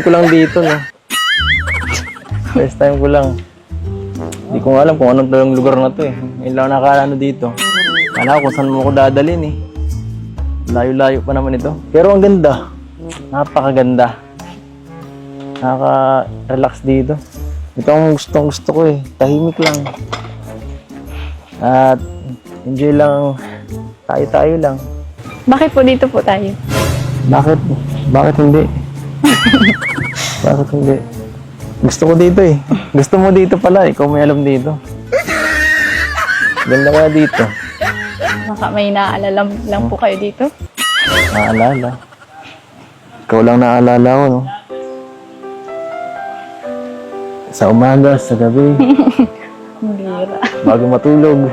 ko lang dito, no? First time ko lang. Hindi ko nga alam kung anong yung lugar na to eh. Ngayon lang nakakaano dito. Kala ko kung saan mo ko dadalhin eh. Layo-layo pa naman ito. Pero ang ganda. Napakaganda. Nakaka-relax dito. Ito ang gusto ko eh. Tahimik lang. At enjoy lang. Tayo-tayo lang. Bakit po dito po tayo? Bakit? Bakit hindi? Bakit hindi? Gusto ko dito eh. Gusto mo dito pala. Ikaw may alam dito. Ganda kaya dito. Baka may naaalala lang po kayo dito? Naalala. Ikaw lang naalala ko, no? Sa umaga, sa gabi, Bira. bago matulog.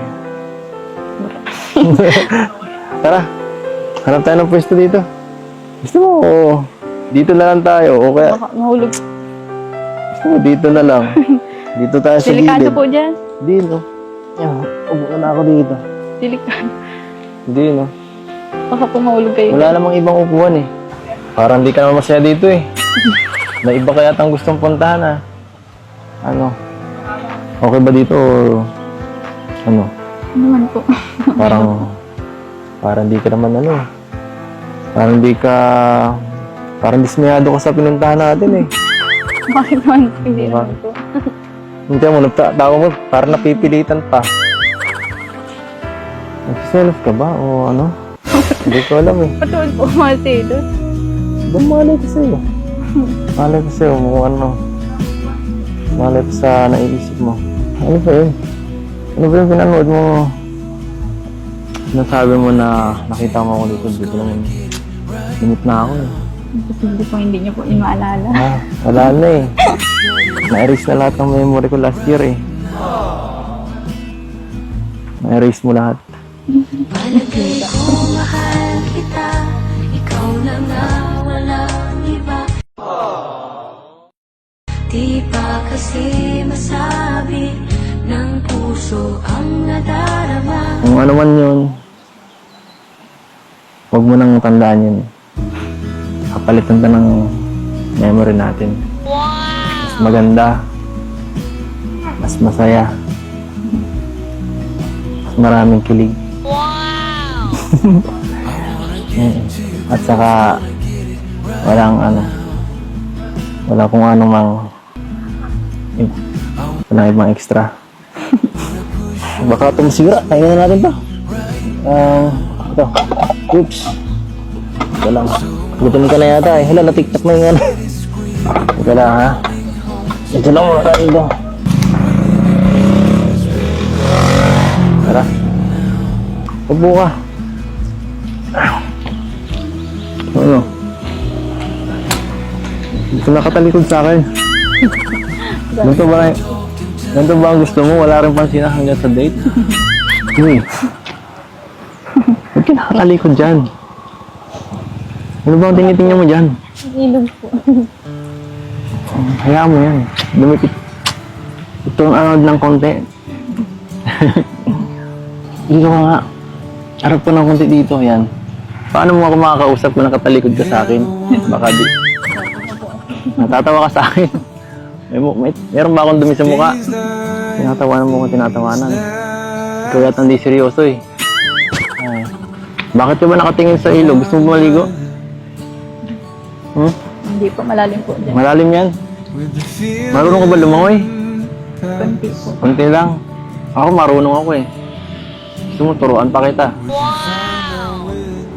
Tara, hanap tayo ng pwesto dito. Gusto mo, dito na lang tayo. O kaya, Baka mahulog. gusto mo, dito na lang. Dito tayo sa Delikado gilid. po dyan. Hindi, no? Yan, upo na ako dito. Delikado. Hindi, no? Baka po mahulog kayo. Wala namang ibang upuan eh. Parang hindi ka naman masaya dito eh. May iba kaya tang gustong puntahan ah. Ano? Okay ba dito o ano? Ano naman po? Parang hindi ka naman ano eh. Parang dismayado ka sa pinuntahan natin eh. Bakit naman po? Hindi naman po. Hindi mo, nagtatawa mo, parang napipilitan pa. Nagsiself ka ba o ano? Hindi ko alam eh. Patuloy po kasi doon. Doon malay ko sa'yo. Malay ko sa'yo kung ano. Malay ko sa naiisip mo. Ano ba yun? Ano ba yung pinanood mo? Nasabi mo na nakita mo ako dito. Dito naman. Limit na ako eh. Hindi po hindi niyo po yung maalala. Ah, wala na eh. Na-erase na lahat ng memory ko last year eh. Na-erase mo lahat. Palagay ko mahal kita, ikaw na nga walang iba. Di pa kasi masabi ng puso ang nadarama. Kung ano man yun, huwag mo nang tandaan yun. Kapalitan ka ng memory natin. Mas maganda. Mas masaya. Mas maraming kilig. At saka walang kung ano mang walang ibang extra. Baka ito masira, kainin na natin to. Ito, oops. Ito lang, gutom ka na yata eh. Hala, natiktak na yung ano. Ito lang ha. Ito lang muna tayo ito. Tara, upo ka. Ano? Ito nakatalikod sa akin. Ganito ba ang gusto mo? Wala rin pansin hanggang sa date? Ba't ka nakatalikod dyan? Ano ba ang tinitingnan mo dyan? Ilog po. Hayaan mo yan. Dumikit. Itong ng konti. Dito ka nga. Harap ko ng konti dito. Yan. Paano mo ako makakausap kung nakatalikod ka sa akin? Baka di. Natatawa ka sa akin. Meron ba akong dumi sa mukha? Tinatawanan mo kung tinatawanan. Ikaw yata hindi seryoso eh. Ay. Bakit ka ba nakatingin sa ilog? Gusto mo maligo? Hindi po, malalim po dyan. Malalim yan. Marunong ka ba lumangoy? Konti po. Konti lang. Ako marunong ako eh. Gusto mo turuan pa kita.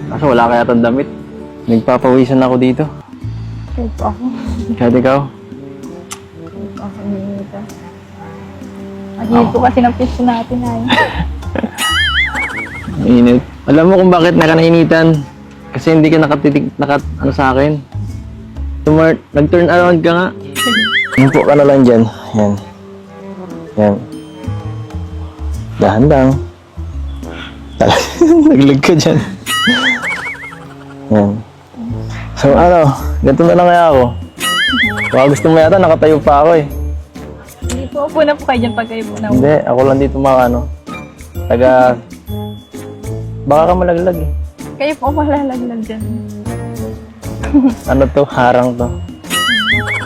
Kaso wala kaya itong damit. Nagpapawisan ako dito. Kahit po ako. Kahit ikaw. Kahit po ako hinihita. Ang hinit po kasi ng piso natin ay. Mainit. Alam mo kung bakit nakanainitan? Kasi hindi ka ano sa akin. Nag-turn around ka nga. Himpo ka na lang dyan. Yan. Yan. Dahan-dang. Naglag ka dyan. Yan. So ano, ganito na lang kaya ako. Baka gusto mo yata, nakatayo pa ako eh. Hindi po, upo na po kayo dyan pag kayo po na. Hindi, ako lang dito baka ka malaglag eh. Kayo po malalaglag dyan. Ano to? Harang to.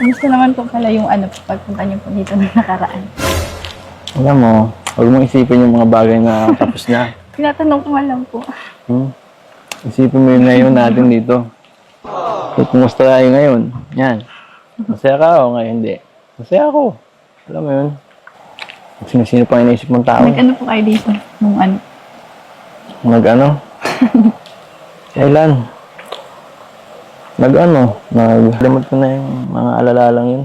Gusto naman po pala yung pagpunta niyo po dito na nakaraan. Alam mo, huwag mong isipin yung mga bagay na tapos na. Tinatanong ko nga lang po. Isipin mo yung ngayon natin dito. So, kumusta tayo ngayon? Yan. Masaya ka o ngayon hindi? Masaya ako. Alam mo yun? Sino-sino pa iniisip mong tao? Nag-ano po kayo dito? Nung Nag-ano? Kailan? Nag-ano? Nag-limot ko na yung mga alala lang yun.